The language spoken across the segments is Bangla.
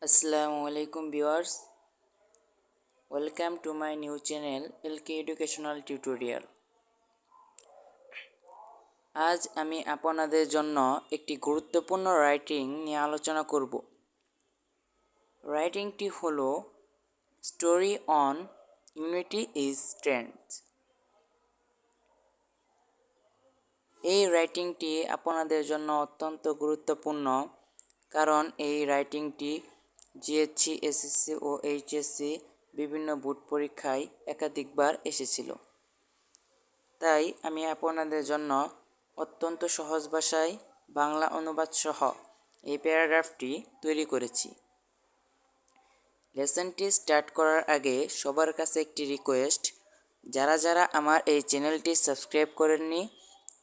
Assalamu alaikum viewers. Welcome to my new channel LK Educational Tutorial. আজ আমি আপনাদের জন্য একটি গুরুত্বপূর্ণ রাইটিং নিয়ে আলোচনা করব। রাইটিংটি হলো story on unity is strength. এই রাইটিংটি আপনাদের জন্য অত্যন্ত গুরুত্বপূর্ণ, কারণ এই রাইটিংটি জিএসসি, এসএসসি ও এইচএসসি বিভিন্ন বোর্ড পরীক্ষায় একাধিকবার এসেছিল। তাই আমি আপনাদের জন্য অত্যন্ত সহজ ভাষায় বাংলা অনুবাদ সহ এই প্যারাগ্রাফটি তৈরি করেছি। লেসনটি স্টার্ট করার আগে সবার কাছে একটি রিকোয়েস্ট, যারা আমার এই চ্যানেলটি সাবস্ক্রাইব করেননি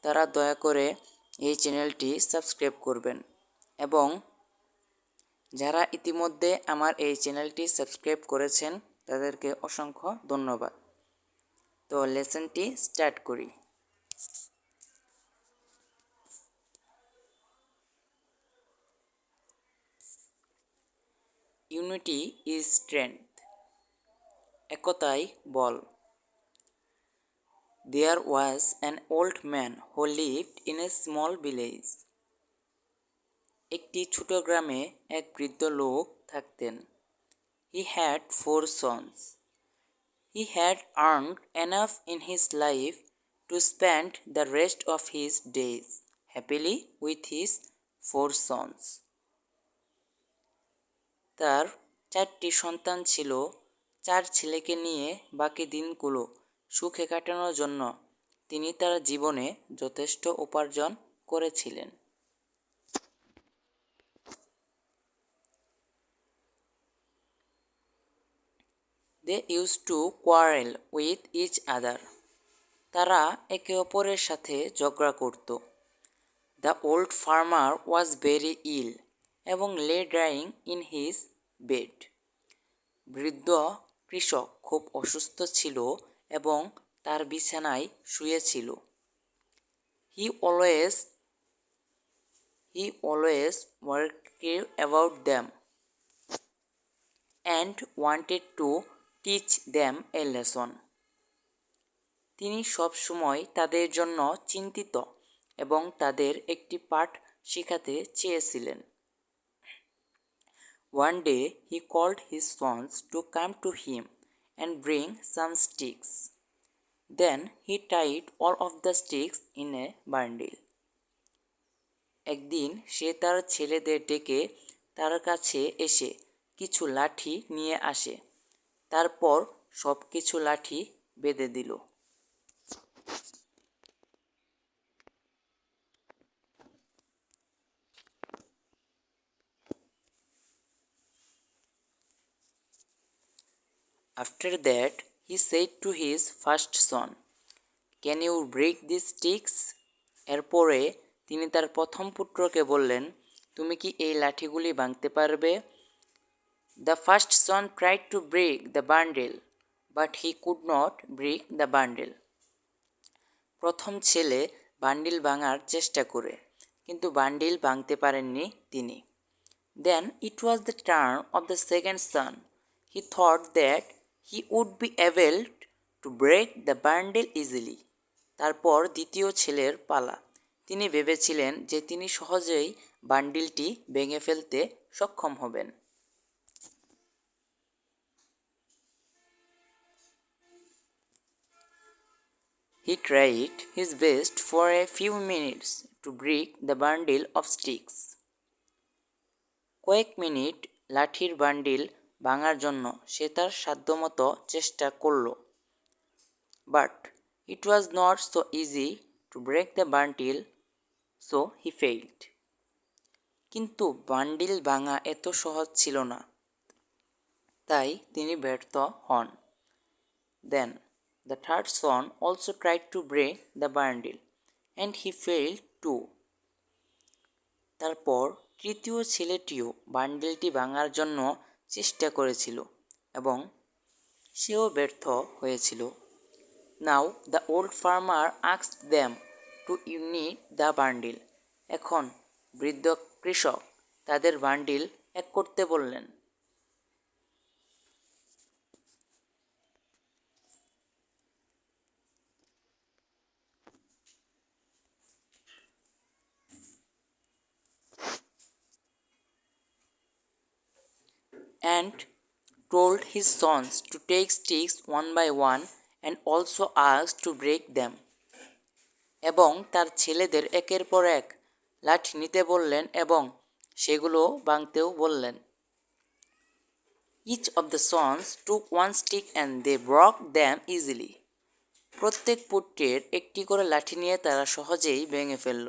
তারা দয়া করে এই চ্যানেলটি সাবস্ক্রাইব করবেন, এবং যারা ইতিমধ্যে আমার এই চ্যানেলটি সাবস্ক্রাইব করেছেন তাদেরকে অসংখ্য ধন্যবাদ। তো লেসনটি স্টার্ট করি। Unity is strength. একতাই বল। There was an old man who lived in a small village. একটি ছোট গ্রামে এক বৃদ্ধ লোক থাকতেন। He had 4 sons. He had earned enough in his life to spend the rest of his days happily with his 4 sons. তার 4টি সন্তান ছিল। 4 ছেলেকে নিয়ে বাকি দিনগুলো সুখে কাটানোর জন্য তিনি তার জীবনে যথেষ্ট উপার্জন করেছিলেন। They used to quarrel with each other. তারা একে অপরের সাথে ঝগড়া করত। The old farmer was very ill এবং lay dying in his bed. বৃদ্ধ কৃষক খুব অসুস্থ ছিল এবং তার বিছানায় শুয়েছিল। He always worried about them and wanted to teach them a lesson. তিনি সব সময় তাদের জন্য চিন্তিত এবং তাদের একটি পাঠ শেখাতে চেয়েছিলেন। One day he called his sons to come to him and bring some sticks. Then he tied all of the sticks in a bundle. একদিন সে তার ছেলেদের ডেকে তার কাছে এসে কিছু লাঠি নিয়ে আসে। তারপর সব কিছু লাঠি বেঁধে দিল। After that, he said to his first son, "Can you break these sticks?" এরপরে তিনি তার প্রথম পুত্রকে বললেন, তুমি কি এই লাঠিগুলি ভাঙতে পারবে? The first son tried to break the bundle, but he could not break the bundle. প্রথম ছেলে বান্ডিল ভাঙার চেষ্টা করে, কিন্তু বান্ডিল ভাঙতে পারেননি তিনি। Then it was the turn of the second son. He thought that he would be able to break the bundle easily. তারপর দ্বিতীয় ছেলের পালা। তিনি ভেবেছিলেন যে তিনি সহজেই বান্ডিলটি ভেঙে ফেলতে সক্ষম হবেন। He tried his best for a few minutes to break the bundle of sticks. কয়েক মিনিট লাঠির বান্ডিল ভাঙার জন্য সে তার সাধ্যমতো চেষ্টা করল। But it was not so easy to break the bundle, so he failed. কিন্তু বান্ডিল ভাঙা এত সহজ ছিল না, তাই তিনি ব্যর্থ হন। Then the third son also tried to break the bundle, and he failed too. তারপর তৃতীয় ছেলেটিও বান্ডিলটি ভাঙার জন্য চেষ্টা করেছিল এবং সেও ব্যর্থ হয়েছিল। Now the old farmer asked them to unite the bundle. এখন বৃদ্ধ কৃষক তাদের বান্ডিল এক করতে বললেন। and told his sons to take sticks one by one and also asked to break them. এবং তার ছেলেদের একের পর এক লাঠি নিতে বললেন এবং সেগুলো ভাঙতেও বললেন। Each of the sons took one stick and they broke them easily. প্রত্যেক পুত্রের একটি করে লাঠি নিয়ে তারা সহজেই ভেঙে ফেলল।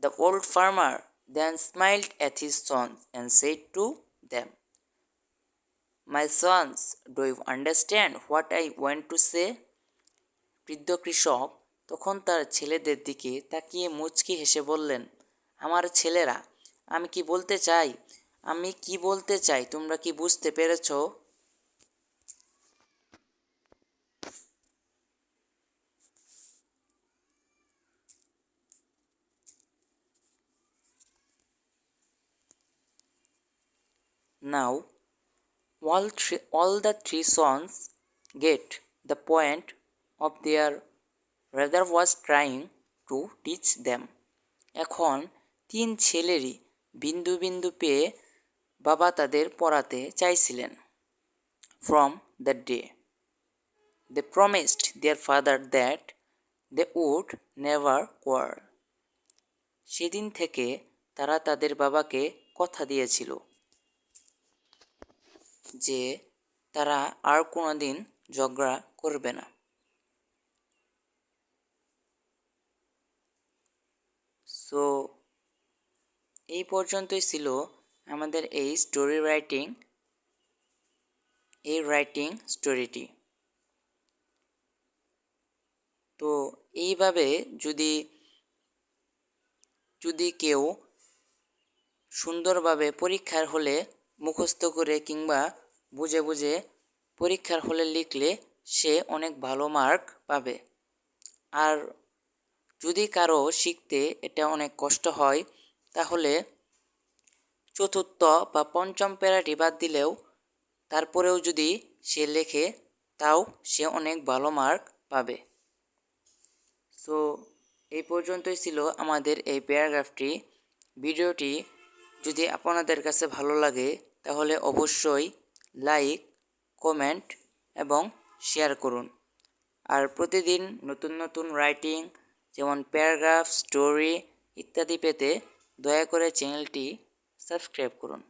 The old farmer then smiled at his sons and said to them, My sons, do you understand what I want to say? বৃদ্ধ কৃষক তখন তার ছেলেদের দিকে তাকিয়ে মুচকি হেসে বললেন, আমার ছেলেরা, আমি কি বলতে চাই তোমরা কি বুঝতে পেরেছ? Now, all the three sons get the point of their brother was trying to teach them. এখন তিন ছেলেরই বিন্দু বিন্দু পেয়ে বাবা তাদের পড়াতে চাইছিলেন। From that day, they promised their father that they would never quarrel. সেদিন থেকে তারা তাদের বাবাকে কথা দিয়েছিল যে তারা আর কোনোদিন ঝগড়া করবে না। সো এই পর্যন্তই ছিল আমাদের এই রাইটিং স্টোরিটি। তো এইভাবে যদি কেউ সুন্দরভাবে পরীক্ষার হলে মুখস্থ করে কিংবা বুঝে বুঝে পরীক্ষার হলে লিখলে সে অনেক ভালো মার্ক পাবে। আর যদি কারো শিখতে এটা অনেক কষ্ট হয় তাহলে চতুর্থ বা পঞ্চম প্যারাটি বাদ দিলেও তারপরেও যদি সে লেখে তাও সে অনেক ভালো মার্ক পাবে। সো এই পর্যন্তই ছিল আমাদের এই প্যারাগ্রাফটি। ভিডিওটি যদি আপনাদের কাছে ভালো লাগে তাহলে অবশ্যই লাইক, কমেন্ট এবং শেয়ার করুন। আর প্রতিদিন নতুন নতুন রাইটিং যেমন প্যারাগ্রাফ, স্টোরি ইত্যাদি পেতে দয়া করে চ্যানেলটি সাবস্ক্রাইব করুন।